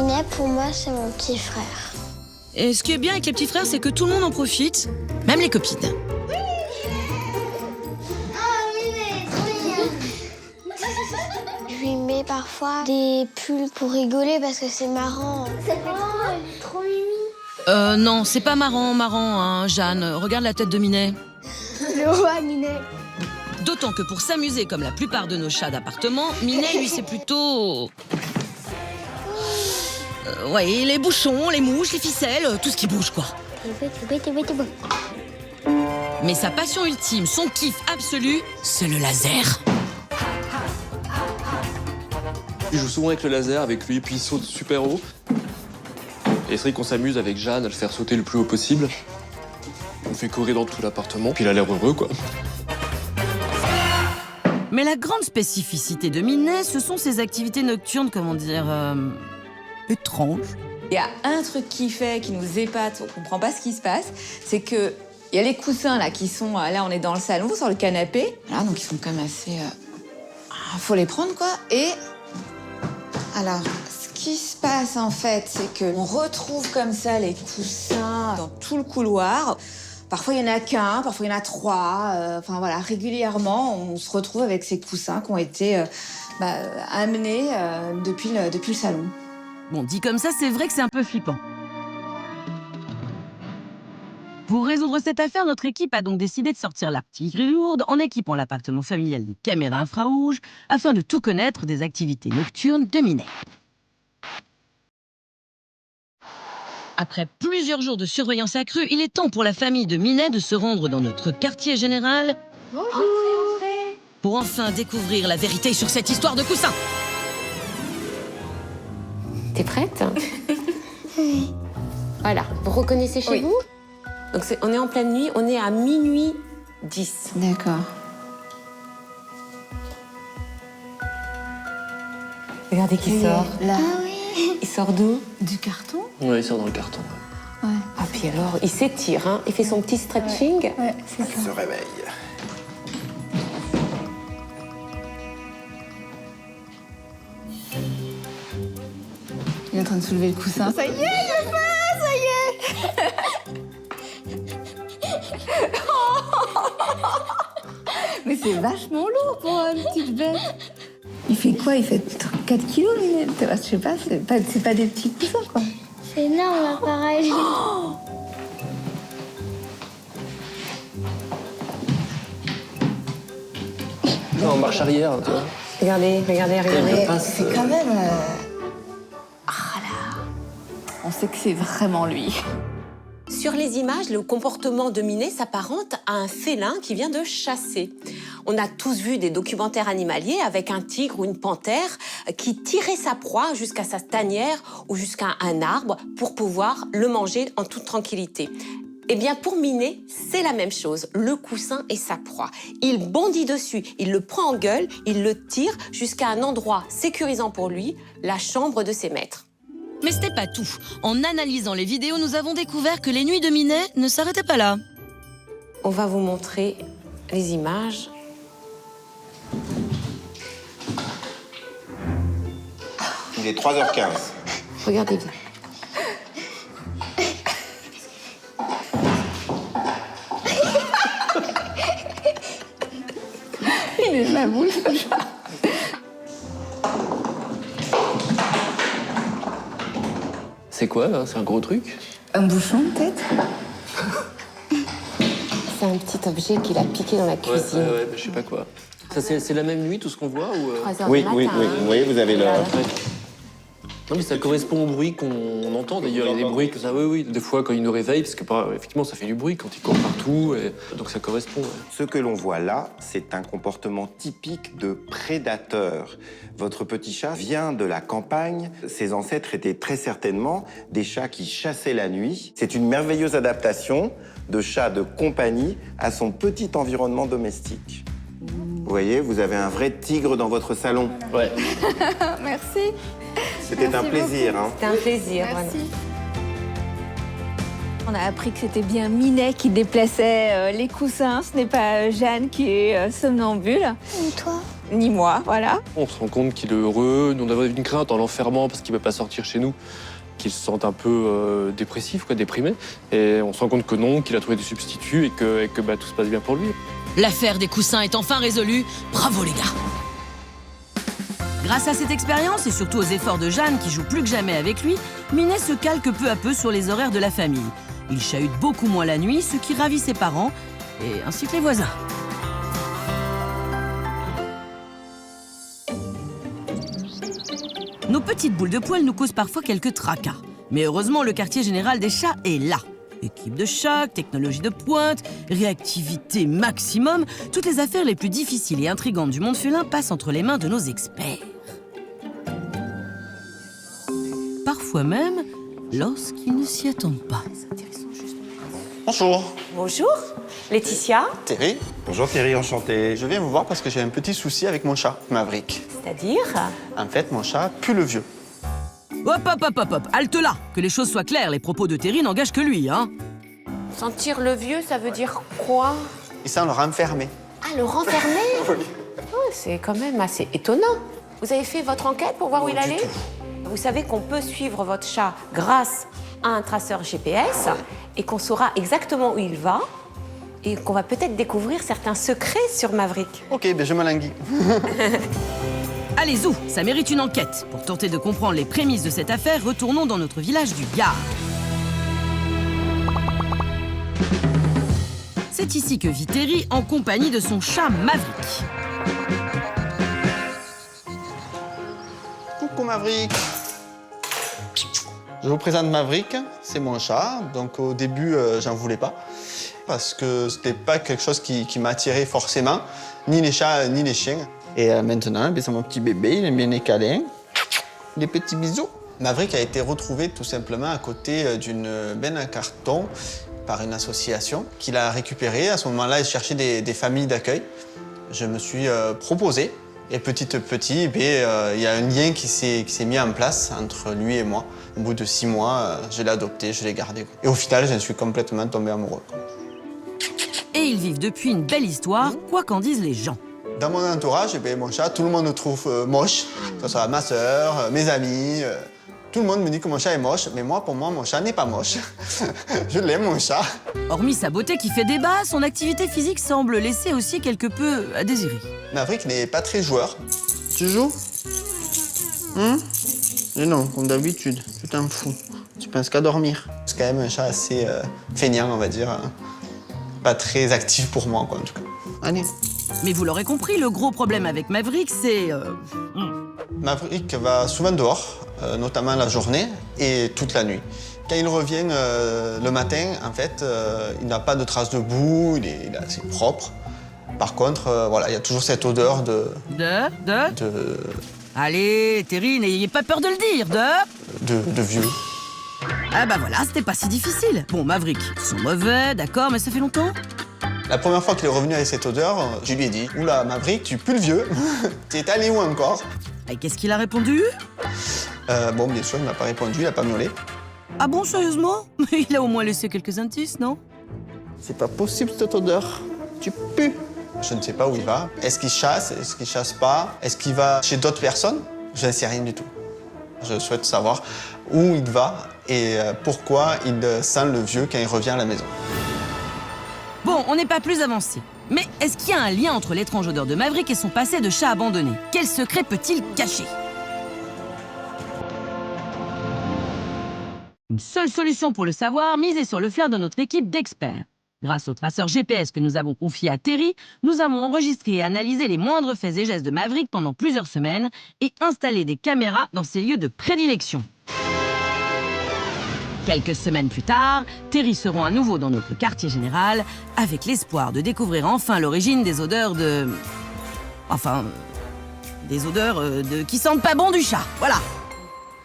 Minet, pour moi, c'est mon petit frère. Et ce qui est bien avec les petits frères, c'est que tout le monde en profite, même les copines. Je lui mets parfois des pulls pour rigoler parce que c'est marrant. C'est trop mimi. Non, c'est pas marrant, hein, Jeanne. Regarde la tête de Minet. Le roi Minet. D'autant que pour s'amuser, comme la plupart de nos chats d'appartement, Minet, lui, c'est plutôt... ouais, les bouchons, les mouches, les ficelles, tout ce qui bouge, quoi. Mais sa passion ultime, son kiff absolu, c'est le laser. Je joue souvent avec le laser, avec lui, puis il saute super haut. Et c'est vrai qu'on s'amuse avec Jeanne à le faire sauter le plus haut possible. On le fait courir dans tout l'appartement, puis il a l'air heureux, quoi. Mais la grande spécificité de Minet, ce sont ses activités nocturnes, comment dire, étranges. Il y a un truc qui fait, qui nous épate, on comprend pas ce qui se passe, c'est que il y a les coussins là qui sont, là on est dans le salon, sur le canapé, là donc ils sont quand même assez, faut les prendre quoi. Et alors, ce qui se passe en fait, c'est qu'on retrouve comme ça les coussins dans tout le couloir. Parfois, il n'y en a qu'un, parfois, il y en a trois. Enfin, voilà, régulièrement, on se retrouve avec ces coussins qui ont été amenés depuis le salon. Bon, dit comme ça, c'est vrai que c'est un peu flippant. Pour résoudre cette affaire, notre équipe a donc décidé de sortir l'artillerie lourde en équipant l'appartement familial de caméras infrarouges afin de tout connaître des activités nocturnes de Minet. Après plusieurs jours de surveillance accrue, il est temps pour la famille de Minet de se rendre dans notre quartier général. Bonjour. Pour enfin découvrir la vérité sur cette histoire de coussin. T'es prête? Oui. Voilà, vous reconnaissez chez vous? Donc on est en pleine nuit, on est à minuit 10. D'accord. Regardez qui sort. Là. Ah oui. Il sort d'où? Du carton? Ouais, il sort dans le carton. Ouais. Ah puis alors, il s'étire, hein. Il fait son petit stretching. Ouais, c'est ça. Se réveille. Il est en train de soulever le coussin. Ça y est, je le fais, ça y est. Mais c'est vachement lourd pour une petite bête. Il fait quoi? Il fait 4 kilos, Minet. Je sais pas, c'est pas des petits coussins, quoi. C'est énorme l'appareil. Non, en marche arrière, tu vois. Regardez. C'est quand même... Ah là. On sait que c'est vraiment lui. Sur les images, le comportement de Minet s'apparente à un félin qui vient de chasser. On a tous vu des documentaires animaliers avec un tigre ou une panthère qui tirait sa proie jusqu'à sa tanière ou jusqu'à un arbre pour pouvoir le manger en toute tranquillité. Eh bien, pour Minet, c'est la même chose. Le coussin est sa proie. Il bondit dessus, il le prend en gueule, il le tire jusqu'à un endroit sécurisant pour lui, la chambre de ses maîtres. Mais c'était pas tout. En analysant les vidéos, nous avons découvert que les nuits de Minet ne s'arrêtaient pas là. On va vous montrer les images. Il est 3h15. Regardez bien. Il est de la boule, ce chat. C'est quoi, là? C'est un gros truc? Un bouchon, peut-être? C'est un petit objet qu'il a piqué dans la cuisine. Ouais, mais je sais pas quoi. Ça, c'est la même nuit, tout ce qu'on voit ou 3 heures Oui, du matin, oui, oui. hein. Vous voyez, vous avez le... Non, mais ça correspond au bruit qu'on entend. D'ailleurs, il y a des bruits que ça, oui. Des fois, quand il nous réveille, parce que effectivement, ça fait du bruit quand il court partout, et donc ça correspond. Ouais. Ce que l'on voit là, c'est un comportement typique de prédateur. Votre petit chat vient de la campagne. Ses ancêtres étaient très certainement des chats qui chassaient la nuit. C'est une merveilleuse adaptation de chat de compagnie à son petit environnement domestique. Vous voyez, vous avez un vrai tigre dans votre salon. Ouais. Merci. C'était un plaisir. Hein. C'était un plaisir. Merci. Voilà. On a appris que c'était bien Minet qui déplaçait les coussins. Ce n'est pas Jeanne qui est somnambule. Et toi? ni moi, voilà. On se rend compte qu'il est heureux. Nous, on avait une crainte en l'enfermant parce qu'il ne peut pas sortir chez nous, qu'il se sente un peu dépressif, déprimé. Et on se rend compte que non, qu'il a trouvé des substituts et que tout se passe bien pour lui. L'affaire des coussins est enfin résolue. Bravo les gars! Grâce à cette expérience et surtout aux efforts de Jeanne qui joue plus que jamais avec lui, Minet se calque peu à peu sur les horaires de la famille. Il chahute beaucoup moins la nuit, ce qui ravit ses parents et ainsi que les voisins. Nos petites boules de poils nous causent parfois quelques tracas. Mais heureusement, le quartier général des chats est là. Équipe de choc, technologie de pointe, réactivité maximum, toutes les affaires les plus difficiles et intrigantes du monde félin passent entre les mains de nos experts. Parfois même, lorsqu'ils ne s'y attendent pas. Bonjour. Bonjour, Laetitia. Terry. Bonjour Thierry, enchanté. Je viens vous voir parce que j'ai un petit souci avec mon chat, Maverick. C'est-à-dire? En fait, mon chat pue le vieux. Hop, halte là! Que les choses soient claires, les propos de Terry n'engagent que lui, hein? Sentir le vieux, ça veut dire quoi? Et ça, on l'a renfermé. Ah, le renfermer? Oh, c'est quand même assez étonnant. Vous avez fait votre enquête pour voir où il allait? Vous savez qu'on peut suivre votre chat grâce à un traceur GPS et qu'on saura exactement où il va et qu'on va peut-être découvrir certains secrets sur Maverick. Ok, ben je me languis. Allez, zou, ça mérite une enquête. Pour tenter de comprendre les prémices de cette affaire, retournons dans notre village du Gard. C'est ici que vit Terry en compagnie de son chat Maverick. Coucou Maverick. Je vous présente Maverick, c'est mon chat. Donc au début, j'en voulais pas. Parce que c'était pas quelque chose qui m'attirait forcément. Ni les chats, ni les chiens. Et maintenant, c'est mon petit bébé, il aime bien les câlins, les petits bisous. Maverick a été retrouvé tout simplement à côté d'une benne à carton par une association qu'il a récupérée. À ce moment-là, il cherchait des familles d'accueil. Je me suis proposé et petit à petit, il y a un lien qui s'est mis en place entre lui et moi. Au bout de 6 mois, je l'ai adopté, je l'ai gardé. Et au final, j'en suis complètement tombé amoureux. Et ils vivent depuis une belle histoire, quoi qu'en disent les gens. Dans mon entourage, mon chat, tout le monde le trouve moche. Que ce soit ma sœur, mes amis. Tout le monde me dit que mon chat est moche, mais moi, pour moi, mon chat n'est pas moche. Je l'aime, mon chat. Hormis sa beauté qui fait débat, son activité physique semble laisser aussi quelque peu à désirer. Maverick n'est pas très joueur. Tu joues? Mais non, comme d'habitude, tu t'en fous. Tu penses qu'à dormir. C'est quand même un chat assez feignant, on va dire. Pas très actif pour moi, quoi, en tout cas. Allez. Mais vous l'aurez compris, le gros problème avec Maverick, c'est... Maverick va souvent dehors, notamment la journée et toute la nuit. Quand il revient le matin, en fait, il n'a pas de traces de boue, il est assez propre. Par contre, voilà, il y a toujours cette odeur de... Allez, Terry, n'ayez pas peur de le dire, de vieux. Ah bah voilà, c'était pas si difficile. Bon, Maverick, ils sont mauvais, d'accord, mais ça fait longtemps? La première fois qu'il est revenu avec cette odeur, je lui ai dit « Oula, Maverick, tu pues le vieux. T'es allé où encore ?» Et qu'est-ce qu'il a répondu? Bon, bien sûr, il m'a pas répondu, il a pas miaulé. Ah bon, sérieusement? Mais il a au moins laissé quelques indices, non? C'est pas possible, cette odeur. Tu pues. Je ne sais pas où il va. Est-ce qu'il chasse? Est-ce qu'il chasse pas? Est-ce qu'il va chez d'autres personnes? Je ne sais rien du tout. Je souhaite savoir où il va et pourquoi il sent le vieux quand il revient à la maison. Bon, on n'est pas plus avancé. Mais est-ce qu'il y a un lien entre l'étrange odeur de Maverick et son passé de chat abandonné? Quel secret peut-il cacher? Une seule solution pour le savoir, miser sur le flair de notre équipe d'experts. Grâce au traceur GPS que nous avons confié à Terry, nous avons enregistré et analysé les moindres faits et gestes de Maverick pendant plusieurs semaines et installé des caméras dans ses lieux de prédilection. Quelques semaines plus tard, Terry se rend à nouveau dans notre quartier général avec l'espoir de découvrir enfin l'origine des odeurs de... Enfin, des odeurs qui sentent pas bon du chat, voilà.